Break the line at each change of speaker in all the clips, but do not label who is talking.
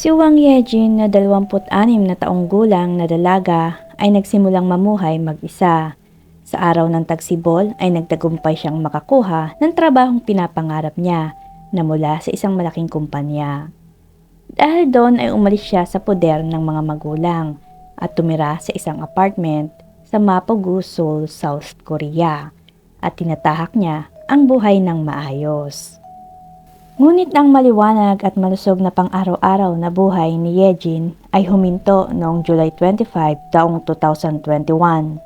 Si Wang Yejin na 26 na taong gulang na dalaga ay nagsimulang mamuhay mag-isa. Sa araw ng tagsibol ay nagtagumpay siyang makakuha ng trabahong pinapangarap niya na mula sa isang malaking kumpanya. Dahil doon ay umalis siya sa poder ng mga magulang at tumira sa isang apartment sa Mapogu, Seoul, South Korea at tinatahak niya ang buhay ng maayos. Ngunit ang maliwanag at malusog na pang-araw-araw na buhay ni Yejin ay huminto noong July 25 taong 2021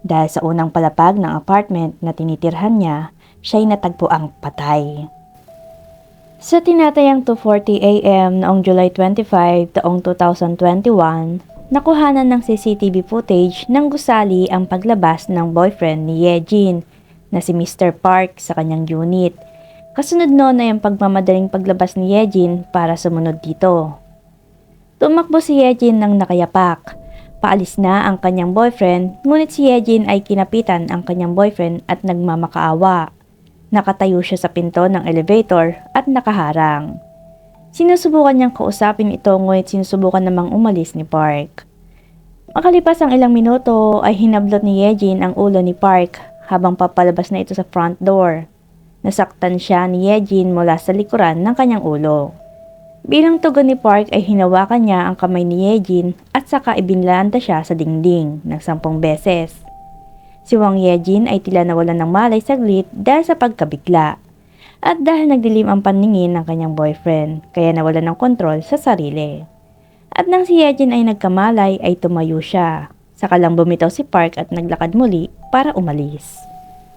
dahil sa unang palapag ng apartment na tinitirhan niya, siya'y natagpuang patay. Sa tinatayang 2:40 AM noong July 25 taong 2021, nakuhanan ng CCTV footage ng gusali ang paglabas ng boyfriend ni Yejin na si Mr. Park sa kanyang unit. Kasunod noon ay ang pagmamadaling paglabas ni Yejin para sumunod dito. Tumakbo si Yejin ng nakayapak. Paalis na ang kanyang boyfriend, ngunit si Yejin ay kinapitan ang kanyang boyfriend at nagmamakaawa. Nakatayo siya sa pinto ng elevator at nakaharang. Sinusubukan niyang kausapin ito ngunit sinusubukan namang umalis ni Park. Makalipas ang ilang minuto ay hinablot ni Yejin ang ulo ni Park habang papalabas na ito sa front door. Nasaktan siya ni Yejin mula sa likuran ng kanyang ulo. Bilang tugon ni Park ay hinawakan niya ang kamay ni Yejin at saka ibinlanta siya sa dingding ng 10 beses. Si Wang Yejin ay tila nawalan ng malay saglit dahil sa pagkabigla at dahil nagdilim ang paningin ng kanyang boyfriend kaya nawalan ng kontrol sa sarili. At nang si Yejin ay nagkamalay ay tumayo siya. Saka lang bumitaw si Park at naglakad muli para umalis.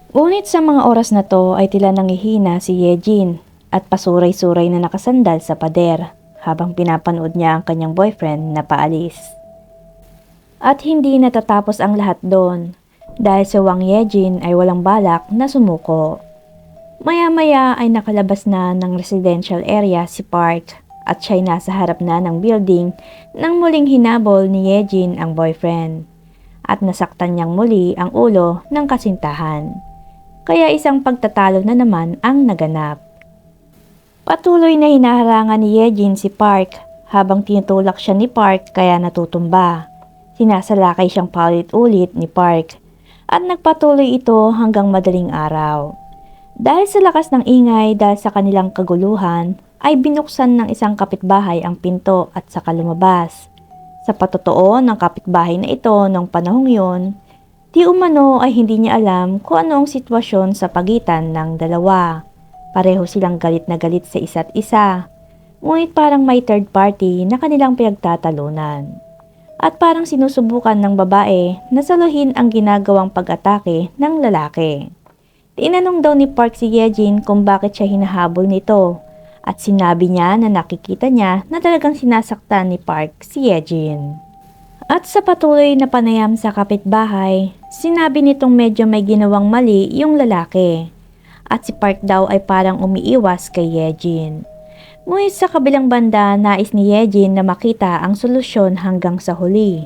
Ngunit sa mga oras na to ay tila nangihina si Yejin at pasuray-suray na nakasandal sa pader habang pinapanood niya ang kanyang boyfriend na paalis. At hindi natatapos ang lahat doon dahil si Wang Yejin ay walang balak na sumuko. Maya-maya ay nakalabas na ng residential area si Park at siya'y nasa harap na ng building nang muling hinabol ni Yejin ang boyfriend at nasaktan niyang muli ang ulo ng kasintahan. Kaya isang pagtatalo na naman ang naganap. Patuloy na hinaharangan ni Yejin si Park habang tinutulak siya ni Park kaya natutumba. Sinasalakay siyang paulit-ulit ni Park at nagpatuloy ito hanggang madaling araw. Dahil sa lakas ng ingay dahil sa kanilang kaguluhan ay binuksan ng isang kapitbahay ang pinto at saka lumabas. Sa patotoo ng kapitbahay na ito noong panahong yun, di umano ay hindi niya alam kung ano ang sitwasyon sa pagitan ng dalawa. Pareho silang galit na galit sa isa't isa. Ngunit parang may third party na kanilang pinagtatalunan. At parang sinusubukan ng babae na saluhin ang ginagawang pag-atake ng lalaki. Tinanong daw ni Park si Yejin kung bakit siya hinahabol nito. At sinabi niya na nakikita niya na talagang sinasaktan ni Park si Yejin. At sa patuloy na panayam sa kapitbahay, sinabi nitong medyo may ginawang mali yung lalaki. At si Park daw ay parang umiiwas kay Yejin. Ngunit sa kabilang banda, nais ni Yejin na makita ang solusyon hanggang sa huli.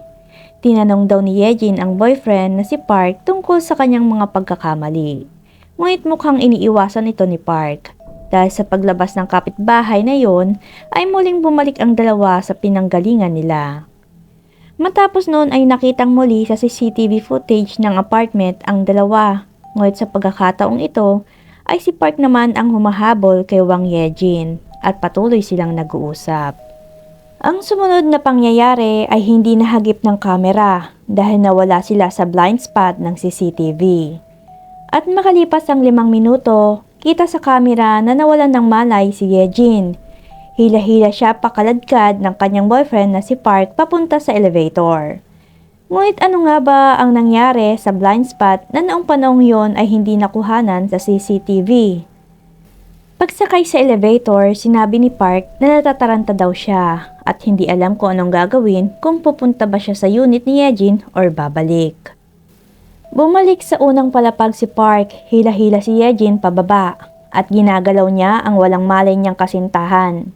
Tinanong daw ni Yejin ang boyfriend na si Park tungkol sa kanyang mga pagkakamali. Ngunit mukhang iniiwasan ito ni Park. Dahil sa paglabas ng kapitbahay na yon, ay muling bumalik ang dalawa sa pinanggalingan nila. Matapos noon ay nakitang muli sa CCTV footage ng apartment ang dalawa. Ngunit sa pagkakataong ito ay si Park naman ang humahabol kay Wang Yejin at patuloy silang nag-uusap. Ang sumunod na pangyayari ay hindi nahagip ng kamera dahil nawala sila sa blind spot ng CCTV. At makalipas ang 5 minuto, kita sa kamera na nawalan ng malay si Yejin. Hila-hila siya pakaladkad ng kanyang boyfriend na si Park papunta sa elevator. Ngunit ano nga ba ang nangyari sa blind spot na noong panahong yon ay hindi nakuhanan sa CCTV? Pagsakay sa elevator, sinabi ni Park na natataranta daw siya at hindi alam kung anong gagawin kung pupunta ba siya sa unit ni Yejin or babalik. Bumalik sa unang palapag si Park, hila-hila si Yejin pababa at ginagalaw niya ang walang malay niyang kasintahan.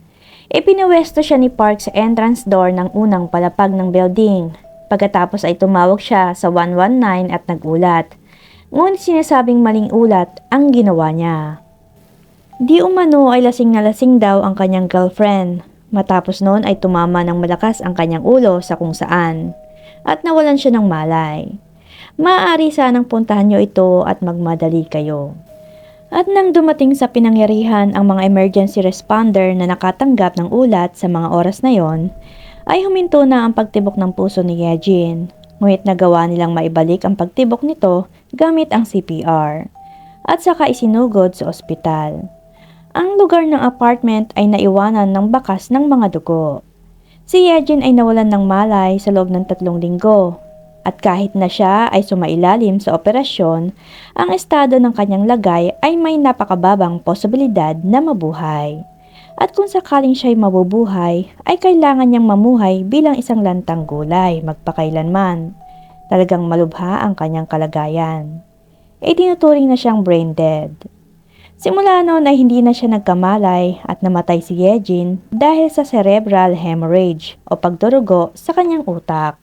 Ipinawesto siya ni Park sa entrance door ng unang palapag ng building. Pagkatapos ay tumawag siya sa 119 at nagulat. Ngunit sinasabing maling ulat ang ginawa niya. Di umano ay lasing na lasing daw ang kanyang girlfriend. Matapos noon ay tumama ng malakas ang kanyang ulo sa kung saan at nawalan siya ng malay. Maaari sanang puntahan nyo ito at magmadali kayo. At nang dumating sa pinangyarihan ang mga emergency responder na nakatanggap ng ulat sa mga oras na yon, ay huminto na ang pagtibok ng puso ni Yejin. Ngunit nagawa nilang maibalik ang pagtibok nito gamit ang CPR at saka isinugod sa ospital. Ang lugar ng apartment ay naiwanan ng bakas ng mga dugo. Si Yejin ay nawalan ng malay sa loob ng 3 linggo. At kahit na siya ay sumailalim sa operasyon, ang estado ng kanyang lagay ay may napakababang posibilidad na mabuhay. At kung sakaling siya'y mabubuhay, ay kailangan niyang mamuhay bilang isang lantang gulay magpakailanman. Talagang malubha ang kanyang kalagayan. Tinuturing na siyang brain dead. Simula noon ay hindi na siya nagkamalay at namatay si Yejin dahil sa cerebral hemorrhage o pagdurugo sa kanyang utak.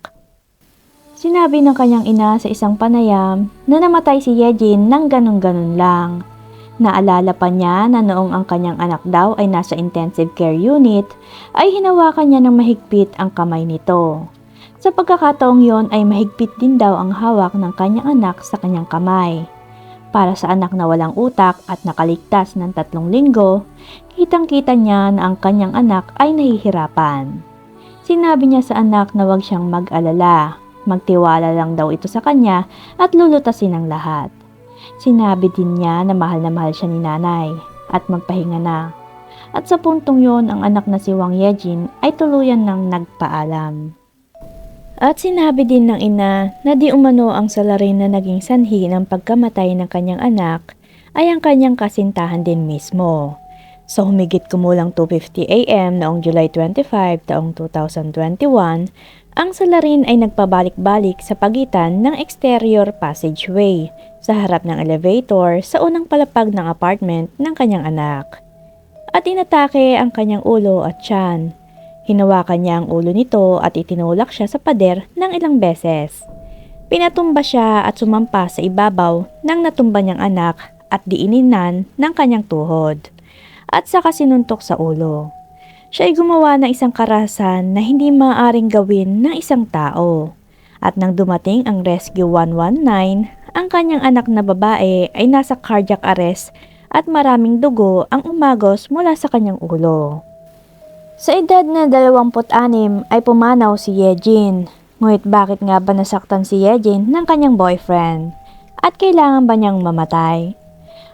Sinabi ng kanyang ina sa isang panayam na namatay si Yejin ng ganun-ganun lang. Naalala pa niya na noong ang kanyang anak daw ay nasa intensive care unit, ay hinawakan niya ng mahigpit ang kamay nito. Sa pagkakataong yon ay mahigpit din daw ang hawak ng kanyang anak sa kanyang kamay. Para sa anak na walang utak at nakaligtas ng 3 linggo, kitang-kita niya na ang kanyang anak ay nahihirapan. Sinabi niya sa anak na huwag siyang mag-alala. Magtiwala lang daw ito sa kanya at lulutasin ang lahat. Sinabi din niya na mahal siya ni nanay at magpahinga na. At sa puntong yon ang anak na si Wang Yejin ay tuluyan ng nagpaalam. At sinabi din ng ina na di umano ang salarin na naging sanhi ng pagkamatay ng kanyang anak ay ang kanyang kasintahan din mismo. Sa humigit kumulang 2:50 AM noong July 25 taong 2021, ang salarin ay nagpabalik-balik sa pagitan ng exterior passageway sa harap ng elevator sa unang palapag ng apartment ng kanyang anak. At inatake ang kanyang ulo at tiyan. Hinawakan niya ang ulo nito at itinulak siya sa pader ng ilang beses. Pinatumba siya at sumampa sa ibabaw ng natumba niyang anak at diininan ng kanyang tuhod. At saka sinuntok sa ulo. Siya ay gumawa ng isang karahasan na hindi maaaring gawin ng isang tao. At nang dumating ang Rescue 119, ang kanyang anak na babae ay nasa cardiac arrest at maraming dugo ang umagos mula sa kanyang ulo. Sa edad na 26 ay pumanaw si Yejin. Ngunit bakit nga ba nasaktan si Yejin ng kanyang boyfriend? At kailangan ba niyang mamatay?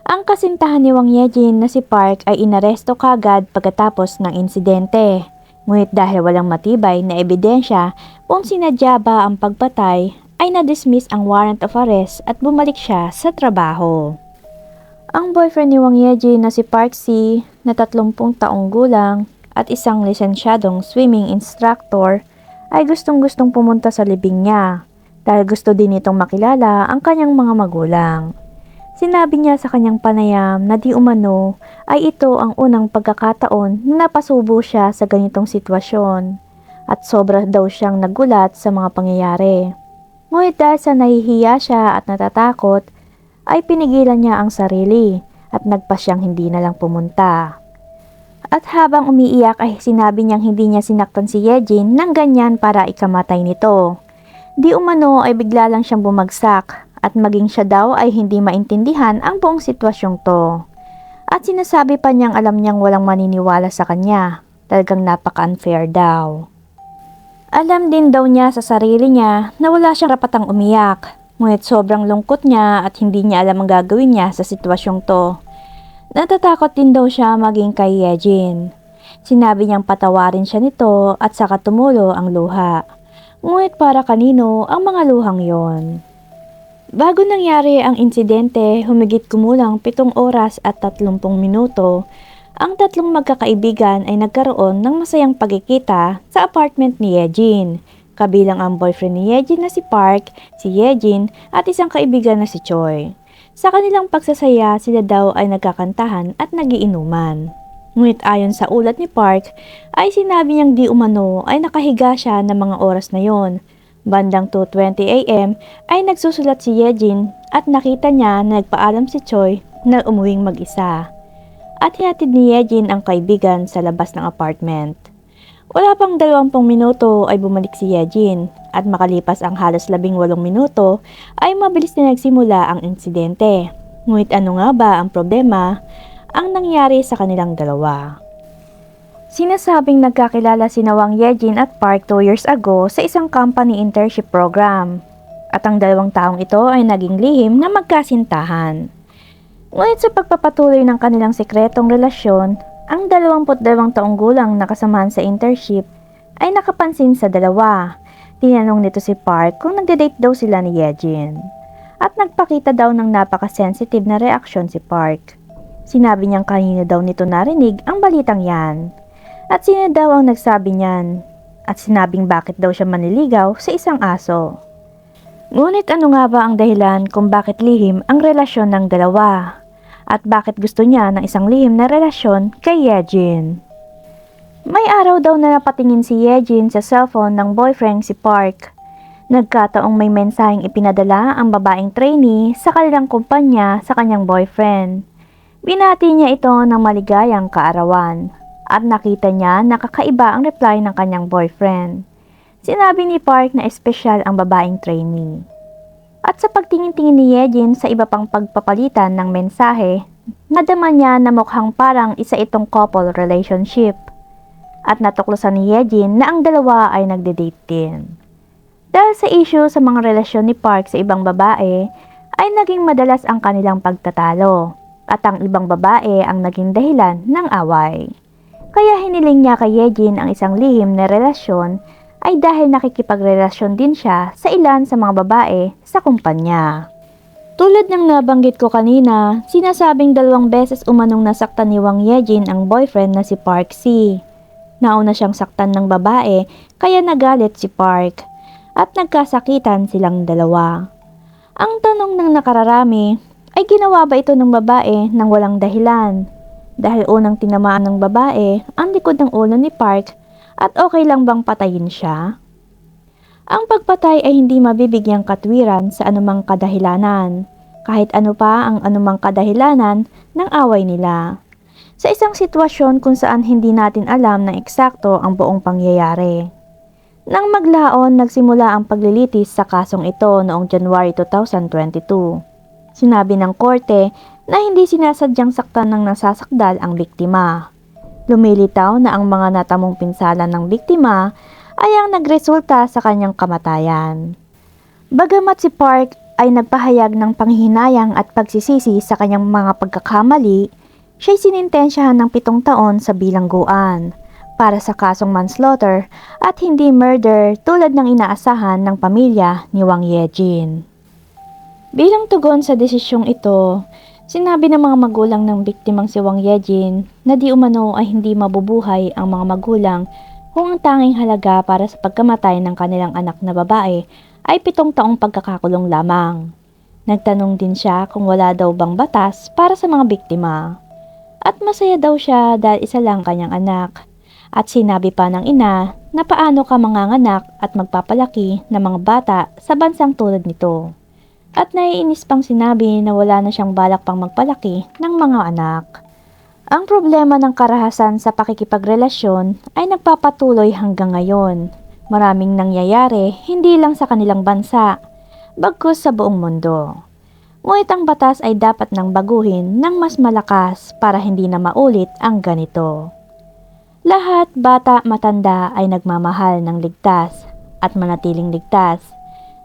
Ang kasintahan ni Wang Yejin na si Park ay inaresto kagad pagkatapos ng insidente. Ngunit dahil walang matibay na ebidensya kung sinadya ba ang pagpatay, ay na-dismiss ang warrant of arrest at bumalik siya sa trabaho. Ang boyfriend ni Wang Yejin na si Park Si, na 30 taong gulang at isang lisensyadong swimming instructor, ay gustong-gustong pumunta sa libing niya dahil gusto din itong makilala ang kanyang mga magulang. Sinabi niya sa kanyang panayam na di umano ay ito ang unang pagkakataon na napasubo siya sa ganitong sitwasyon at sobra daw siyang nagulat sa mga pangyayari. Ngunit dahil sa nahihiya siya at natatakot, ay pinigilan niya ang sarili at nagpa siyang hindi na lang pumunta. At habang umiiyak ay sinabi niyang hindi niya sinaktan si Yejin ng ganyan para ikamatay nito. Di umano ay bigla lang siyang bumagsak at maging siya daw ay hindi maintindihan ang buong sitwasyong to. At sinasabi pa niyang alam niyang walang maniniwala sa kanya. Talagang napaka-unfair daw. Alam din daw niya sa sarili niya na wala siyang rapatang umiyak. Ngunit sobrang lungkot niya at hindi niya alam ang gagawin niya sa sitwasyong to. Natatakot din daw siya maging kay Yejin. Sinabi niyang patawarin siya nito at saka tumulo ang luha. Ngunit para kanino ang mga luhang yon? Bago nangyari ang insidente, humigit kumulang 7 oras at 30 minuto, ang 3 magkakaibigan ay nagkaroon ng masayang pagkikita sa apartment ni Yejin, kabilang ang boyfriend ni Yejin na si Park, si Yejin at isang kaibigan na si Choi. Sa kanilang pagsasaya, sila daw ay nagkakantahan at nagiinuman. Ngunit ayon sa ulat ni Park, ay sinabi niyang di umano ay nakahiga siya ng mga oras na yon. Bandang 2:20 AM ay nagsusulat si Yejin at nakita niya na nagpaalam si Choi na umuwing mag-isa. At hinatid ni Yejin ang kaibigan sa labas ng apartment. Wala pang 20 minuto ay bumalik si Yejin at makalipas ang halos 18 minuto ay mabilis na nagsimula ang insidente. Ngunit ano nga ba ang problema ang nangyari sa kanilang dalawa? Sinasabing nagkakilala sina Wang Yejin at Park 2 years ago sa isang company internship program. At ang dalawang taong ito ay naging lihim na magkasintahan. Ngunit sa pagpapatuloy ng kanilang sekretong relasyon, ang 22 taong gulang na kasamahan sa internship ay nakapansin sa dalawa. Tinanong nito si Park kung nagde-date daw sila ni Yejin. At nagpakita daw ng napaka-sensitive na reaksyon si Park. Sinabi niyang kanina daw nito narinig ang balitang yan. At sino daw ang nagsabi niyan? At sinabing bakit daw siya manliligaw sa isang aso. Ngunit ano nga ba ang dahilan kung bakit lihim ang relasyon ng dalawa? At bakit gusto niya ng isang lihim na relasyon kay Yejin? May araw daw na napatingin si Yejin sa cellphone ng boyfriend si Park. Nagkataong may mensaheng ipinadala ang babaeng trainee sa kanilang kumpanya sa kanyang boyfriend. Binati niya ito ng maligayang kaarawan at nakita niya na kakaiba ang reply ng kanyang boyfriend. Sinabi ni Park na espesyal ang babaeng trainee. At sa pagtingin-tingin ni Yejin sa iba pang pagpapalitan ng mensahe, nadama niya na mukhang parang isa itong couple relationship. At natuklasan ni Yejin na ang dalawa ay nagde-date din. Dahil sa issue sa mga relasyon ni Park sa ibang babae, ay naging madalas ang kanilang pagtatalo. At ang ibang babae ang naging dahilan ng away. Kaya hiniling niya kay Yejin ang isang lihim na relasyon ay dahil nakikipagrelasyon din siya sa ilan sa mga babae sa kumpanya. Tulad ng nabanggit ko kanina, sinasabing 2 beses umanong nasaktan ni Wang Yejin ang boyfriend na si Park C. Nauna siyang saktan ng babae kaya nagalit si Park at nagkasakitan silang dalawa. Ang tanong ng nakararami ay ginawa ba ito ng babae nang walang dahilan? Dahil unang tinamaan ng babae ang likod ng ulo ni Park at okay lang bang patayin siya? Ang pagpatay ay hindi mabibigyang katwiran sa anumang kadahilanan, kahit ano pa ang anumang kadahilanan ng away nila. Sa isang sitwasyon kung saan hindi natin alam na eksakto ang buong pangyayari. Nang maglaon, nagsimula ang paglilitis sa kasong ito noong January 2022. Sinabi ng korte na hindi sinasadyang saktan ng nasasakdal ang biktima. Lumilitaw na ang mga natamong pinsala ng biktima ay ang nagresulta sa kanyang kamatayan. Bagamat si Park ay nagpahayag ng panghihinayang at pagsisisi sa kanyang mga pagkakamali, siya'y sinintensyahan ng 7 taon sa bilangguan para sa kasong manslaughter at hindi murder tulad ng inaasahan ng pamilya ni Wang Yejin. Bilang tugon sa desisyong ito, sinabi ng mga magulang ng biktimang si Wang Yejin na di umano ay hindi mabubuhay ang mga magulang kung ang tanging halaga para sa pagkamatay ng kanilang anak na babae ay 7 taong pagkakakulong lamang. Nagtanong din siya kung wala daw bang batas para sa mga biktima. At masaya daw siya dahil isa lang kanyang anak. At sinabi pa ng ina na paano ka manganganak at magpapalaki ng mga bata sa bansang tulad nito. At naiinis pang sinabi na wala na siyang balak pang magpalaki ng mga anak. Ang problema ng karahasan sa pakikipagrelasyon ay nagpapatuloy hanggang ngayon. Maraming nangyayari hindi lang sa kanilang bansa, bagkus sa buong mundo. Ngunit ang batas ay dapat nang baguhin ng mas malakas para hindi na maulit ang ganito. Lahat, bata, matanda ay nagmamahal ng ligtas at manatiling ligtas.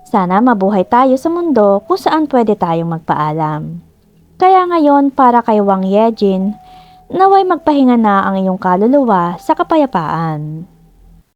Sana mabuhay tayo sa mundo kung saan pwede tayong magpaalam. Kaya ngayon para kay Wang Yejin, naway magpahinga na ang iyong kaluluwa sa kapayapaan.